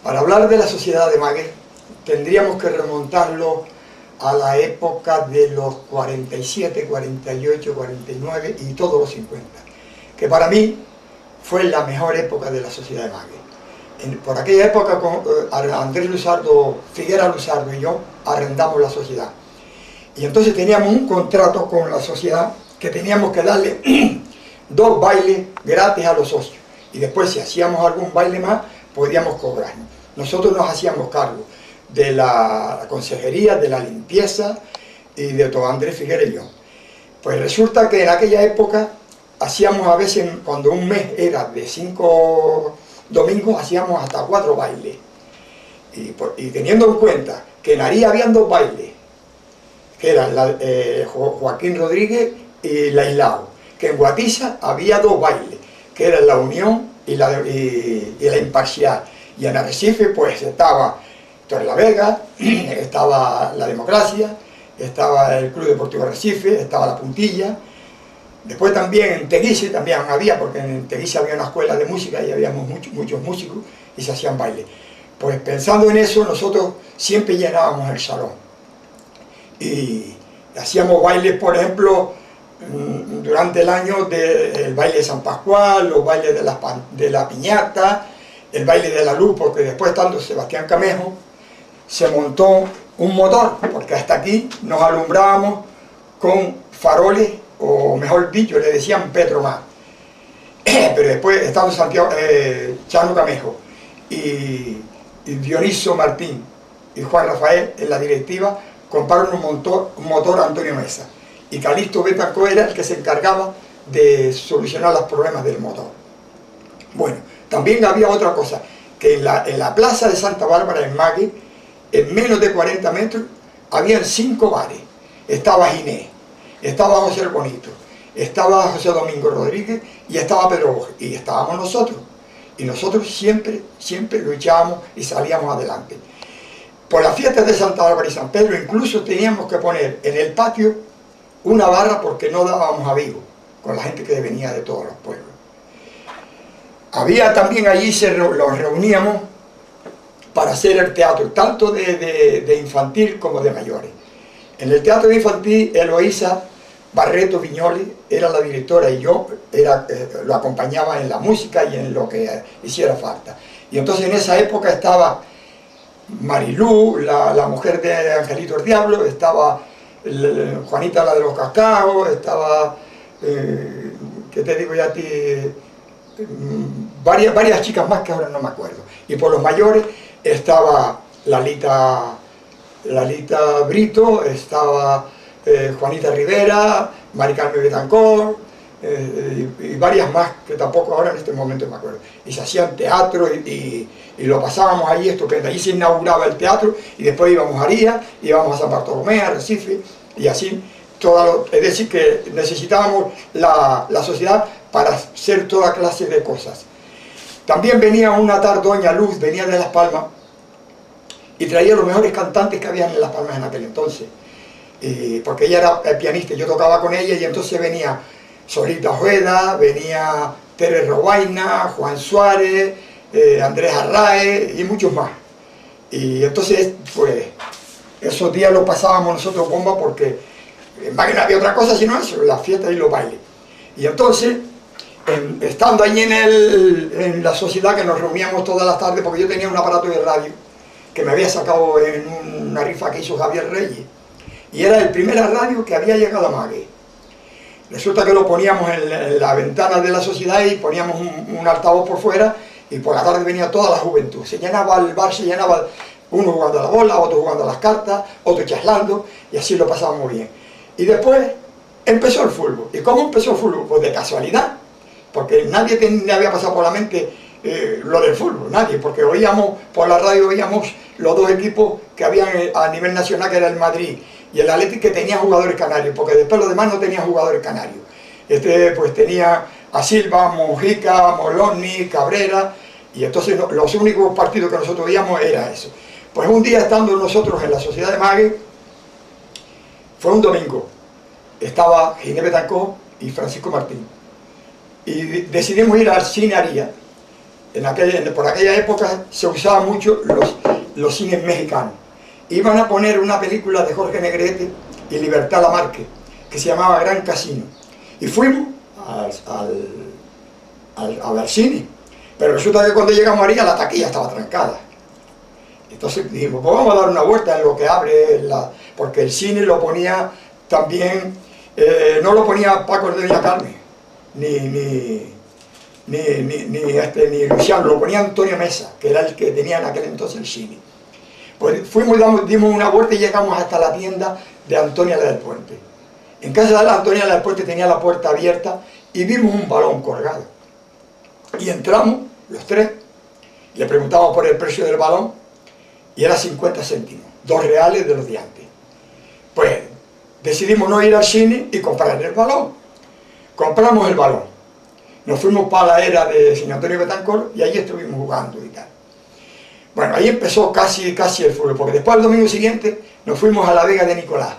Para hablar de la sociedad de Magué, tendríamos que remontarlo a la época de los 47, 48, 49 y todos los 50, que para mí fue la mejor época de la sociedad de Magué. Por aquella época, con Andrés Luzardo, Figuera Luzardo y yo arrendamos la sociedad. Y entonces teníamos un contrato con la sociedad que teníamos que darle 2 bailes gratis a los socios. Y después, si hacíamos algún baile más, podíamos cobrarnos. Nosotros nos hacíamos cargo de la consejería, de la limpieza y de todo, Andrés Figuera y yo. Pues resulta que en aquella época hacíamos a veces, cuando un mes era de 5 domingos, hacíamos hasta 4 bailes. Y teniendo en cuenta que en Aría habían 2 bailes, que eran Joaquín Rodríguez y La Islao, que en Guatiza había 2 bailes, que eran La Unión y la Imparcial. Y en Arrecife pues estaba Torrelavega, estaba La Democracia, estaba el Club Deportivo Arrecife, estaba La Puntilla. Después también en Teguise también había, porque en Teguise había una escuela de música y habíamos muchos músicos y se hacían bailes. Pues pensando en eso, nosotros siempre llenábamos el salón. Y hacíamos bailes, por ejemplo, durante el año el baile de San Pascual, los bailes de la Piñata, el baile de la Luz, porque después, estando Sebastián Camejo, se montó un motor, porque hasta aquí nos alumbrábamos con faroles, o mejor dicho, le decían Petromar. Pero después, estando Chano Camejo y Dioniso Martín y Juan Rafael en la directiva, compraron un motor a Antonio Mesa. Y Calixto Betancourt era el que se encargaba de solucionar los problemas del motor. Bueno, también había otra cosa, que en la plaza de Santa Bárbara, en Magué, en menos de 40 metros, habían 5 bares. Estaba Ginés, estaba José el Bonito, estaba José Domingo Rodríguez y estaba Pedro Boge, y estábamos nosotros. Y nosotros siempre luchábamos y salíamos adelante. Por las fiestas de Santa Bárbara y San Pedro incluso teníamos que poner en el patio una barra porque no dábamos abrigo con la gente que venía de todos los pueblos. Había también allí, los reuníamos para hacer el teatro, tanto de infantil como de mayores. En el teatro de infantil, Eloísa Barreto Viñoli era la directora y yo lo acompañaba en la música y en lo que hiciera falta. Y entonces en esa época estaba Marilú, la mujer de Angelito el Diablo, estaba Juanita la de los Cascaos, estaba, ¿qué te digo ya a ti? Varias chicas más que ahora no me acuerdo. Y por los mayores estaba Lalita Brito, estaba Juanita Rivera, Mari Carmen Betancourt, y varias más que tampoco ahora en este momento me acuerdo. Y se hacían teatro y lo pasábamos allí estupendo. Allí se inauguraba el teatro y después íbamos a Aría, íbamos a San Bartolomé, a Recife, y así, es decir, que necesitábamos la sociedad para hacer toda clase de cosas. También venía una tal Doña Luz, venía de Las Palmas, y traía los mejores cantantes que habían en Las Palmas en aquel entonces. Porque ella era pianista, yo tocaba con ella, y entonces venía Solita Ojeda, venía Tere Robaina, Juan Suárez, Andrés Arrae y muchos más. Y entonces, pues, esos días los pasábamos nosotros bomba porque en Magué no había otra cosa sino eso, las fiestas y los bailes. Y entonces, estando allí en la sociedad, que nos reuníamos todas las tardes, porque yo tenía un aparato de radio que me había sacado en una rifa que hizo Javier Reyes, y era el primer radio que había llegado a Magué. Resulta que lo poníamos en la ventana de la sociedad y poníamos un altavoz por fuera, y por la tarde venía toda la juventud. Se llenaba el bar, se llenaba, uno jugando a la bola, otro jugando a las cartas, otro charlando, y así lo pasábamos bien. Y después empezó el fútbol. ¿Y cómo empezó el fútbol? Pues de casualidad, porque nadie le había pasado por la mente lo del fútbol, nadie, porque oíamos, por la radio oíamos los 2 equipos que habían a nivel nacional, que era el Madrid y el Atlético, que tenía jugadores canarios, porque después los demás no tenían jugadores canarios. Pues tenía a Silva, Mojica, Moloni, Cabrera, y entonces los únicos partidos que nosotros veíamos era eso. Pues un día, estando nosotros en la sociedad de Magué, fue un domingo, estaba Ginés Betancourt y Francisco Martín, y decidimos ir al cine Aría, por aquella época se usaban mucho los cines mexicanos. Iban a poner una película de Jorge Negrete y Libertad Lamarque, que se llamaba Gran Casino. Y fuimos a ver cine. Pero resulta que cuando llegamos a la taquilla estaba trancada. Entonces dijimos, pues vamos a dar una vuelta en lo que abre, porque el cine lo ponía también, no lo ponía Paco de Doña Carmen, ni Luciano, lo ponía Antonio Mesa, que era el que tenía en aquel entonces el cine. Pues fuimos, dimos una vuelta y llegamos hasta la tienda de Antonia la del Puente. En casa de Antonia la del Puente tenía la puerta abierta y vimos un balón colgado. Y entramos, los tres, y le preguntamos por el precio del balón, y era 50 céntimos, 2 reales de los de antes. Pues decidimos no ir al cine y comprar el balón. Compramos el balón. Nos fuimos para la era de señor Antonio Betancourt y allí estuvimos jugando y tal. Bueno, ahí empezó casi el fútbol, porque después el domingo siguiente nos fuimos a la Vega de Nicolás.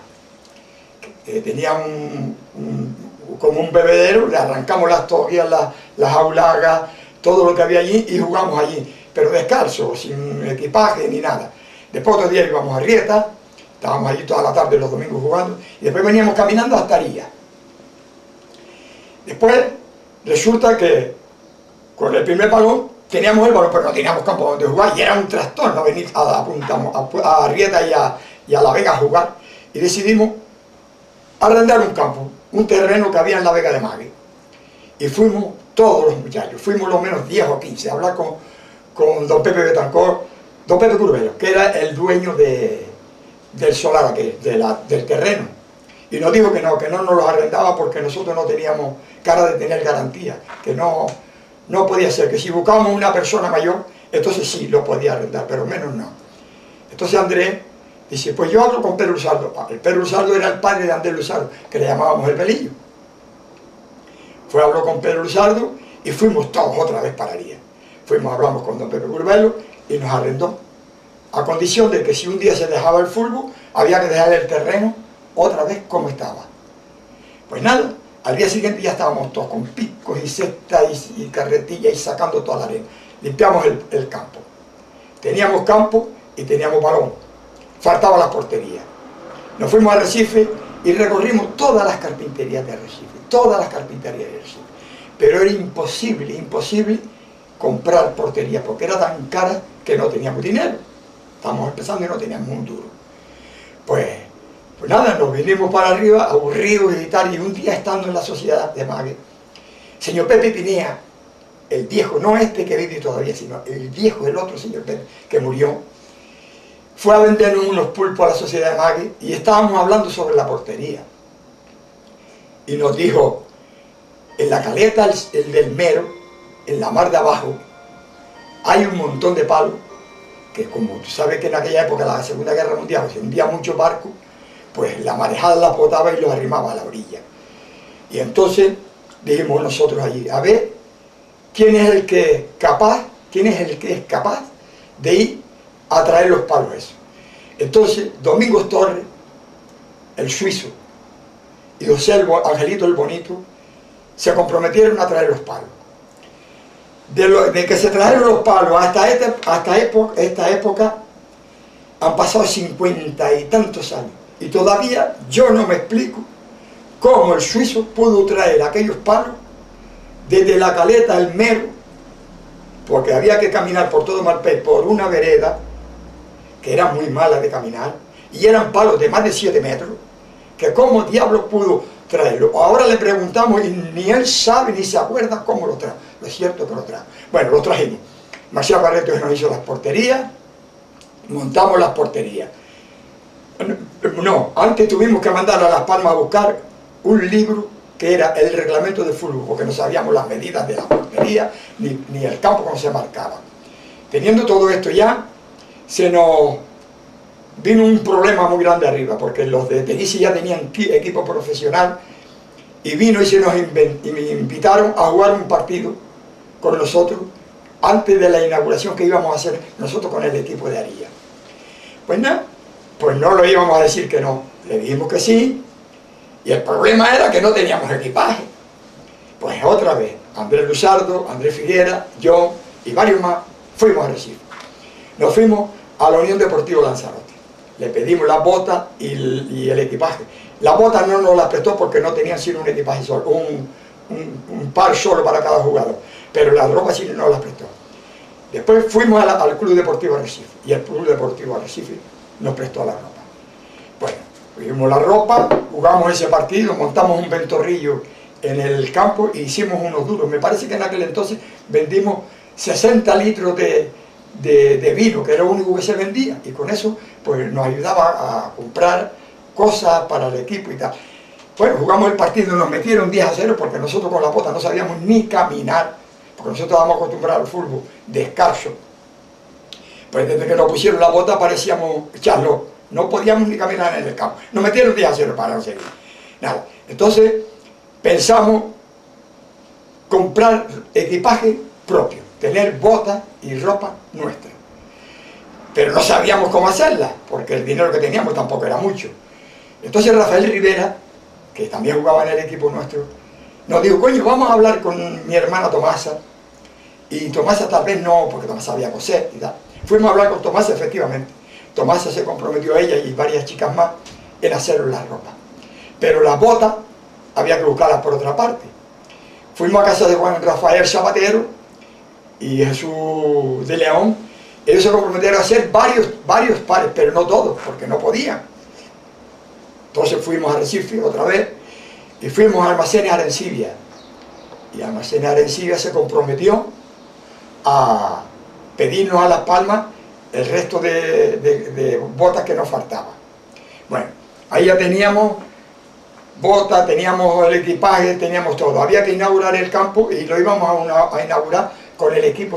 Tenía como un bebedero, le arrancamos las toallas, las aulagas, todo lo que había allí y jugamos allí, pero descalzo, sin equipaje ni nada. Después otro día íbamos a Rieta, estábamos allí toda la tarde los domingos jugando y después veníamos caminando hasta Aría. Después resulta que con el primer balón teníamos el balón, pero no teníamos campo donde jugar y era un trastorno venir a Rieta y a La Vega a jugar. Y decidimos arrendar un campo, un terreno que había en La Vega de Magui. Y fuimos todos los muchachos, fuimos lo menos 10 o 15 a hablar con don Pepe Betancourt, don Pepe Curbelo, que era el dueño del solar aquel, del terreno. Y nos dijo que no nos los arrendaba porque nosotros no teníamos cara de tener garantía, que no podía ser, que si buscábamos una persona mayor, entonces sí lo podía arrendar, pero menos no. Entonces Andrés dice, pues yo hablo con Pedro Luzardo. El Pedro Luzardo era el padre de Andrés Luzardo, que le llamábamos el Pelillo. Habló con Pedro Luzardo y fuimos todos otra vez para Aría. Hablamos con don Pepe Curbelo y nos arrendó, a condición de que si un día se dejaba el fútbol, había que dejar el terreno otra vez como estaba. Pues nada, al día siguiente ya estábamos todos con picos y cestas y carretillas y sacando toda la arena. Limpiamos el campo. Teníamos campo y teníamos balón. Faltaba la portería. Nos fuimos a Recife y recorrimos todas las carpinterías de Recife. Todas las carpinterías de Recife. Pero era imposible comprar portería porque era tan cara que no teníamos dinero. Estábamos empezando y no teníamos un duro. Pues nada, nos vinimos para arriba, aburridos y tal, y un día estando en la sociedad de Magui, señor Pepe Pinea, el viejo, no este que vive todavía, sino el viejo, el otro señor Pepe, que murió, fue a vendernos unos pulpos a la sociedad de Magui y estábamos hablando sobre la portería. Y nos dijo, en la caleta el del Mero, en la mar de abajo, hay un montón de palos, que como tú sabes que en aquella época, la Segunda Guerra Mundial, se hundía mucho barco, pues la marejada la botaba y los arrimaba a la orilla. Y entonces dijimos nosotros allí, a ver, ¿quién es el que es capaz de ir a traer los palos esos? Entonces, Domingos Torres, el suizo, y José Angelito el Bonito, se comprometieron a traer los palos. De que se trajeron los palos hasta esta época, han pasado 50 y tantos años. Y todavía yo no me explico cómo el suizo pudo traer aquellos palos desde la caleta al Mero, porque había que caminar por todo Malpés, por una vereda que era muy mala de caminar, y eran palos de más de 7 metros, que cómo diablos pudo traerlo. Ahora le preguntamos y ni él sabe ni se acuerda cómo lo trajo. Lo es cierto que lo trajo. Bueno, lo trajimos. Marcial Barreto nos hizo las porterías, montamos las porterías. No, antes tuvimos que mandar a Las Palmas a buscar un libro que era el reglamento de fútbol, porque no sabíamos las medidas de la portería, ni el campo como se marcaba. Teniendo todo esto ya, se nos vino un problema muy grande arriba, porque los de Tenice ya tenían equipo profesional, y vino y se nos invitaron a jugar un partido con nosotros, antes de la inauguración que íbamos a hacer nosotros con el equipo de Aría. Pues nada, pues no lo íbamos a decir que no, le dijimos que sí, y el problema era que no teníamos equipaje. Pues otra vez, Andrés Luzardo, Andrés Figuera, yo y varios más, fuimos a Recife. Nos fuimos a la Unión Deportiva Lanzarote. Le pedimos las botas y el equipaje. Las botas no nos las prestó porque no tenían sino un equipaje solo, un par solo para cada jugador. Pero la ropa sí nos las prestó. Después fuimos al Club Deportivo Arrecife y el Club Deportivo Arrecife nos prestó la ropa. Bueno, fuimos la ropa, jugamos ese partido, montamos un ventorrillo en el campo e hicimos unos duros. Me parece que en aquel entonces vendimos 60 litros de vino, que era lo único que se vendía, y con eso pues nos ayudaba a comprar cosas para el equipo y tal. Bueno, jugamos el partido y nos metieron 10-0 porque nosotros con la bota no sabíamos ni caminar, porque nosotros estábamos acostumbrados al fútbol descalzo. Pues desde que nos pusieron la bota parecíamos charlos, no podíamos ni caminar en el campo. Nos metieron 10-0 para no seguir. Nada, entonces pensamos comprar equipaje propio, tener botas y ropa nuestra. Pero no sabíamos cómo hacerla, porque el dinero que teníamos tampoco era mucho. Entonces Rafael Rivera, que también jugaba en el equipo nuestro, nos dijo, coño, vamos a hablar con mi hermana Tomasa. Y Tomasa tal vez no, porque Tomasa sabía coser y tal. Fuimos a hablar con Tomasa, efectivamente. Tomasa se comprometió a ella y varias chicas más en hacer la ropa. Pero las botas había que buscarlas por otra parte. Fuimos a casa de Juan Rafael Zapatero y Jesús de León. Ellos se comprometieron a hacer varios pares, pero no todos, porque no podían. Entonces fuimos a Recife otra vez y fuimos a Almacenes Arencibia. Y Almacenes Arencibia se comprometió a pedirnos a Las Palmas el resto de botas que nos faltaban. Bueno, ahí ya teníamos botas, teníamos el equipaje, teníamos todo. Había que inaugurar el campo y lo íbamos a inaugurar con el equipo.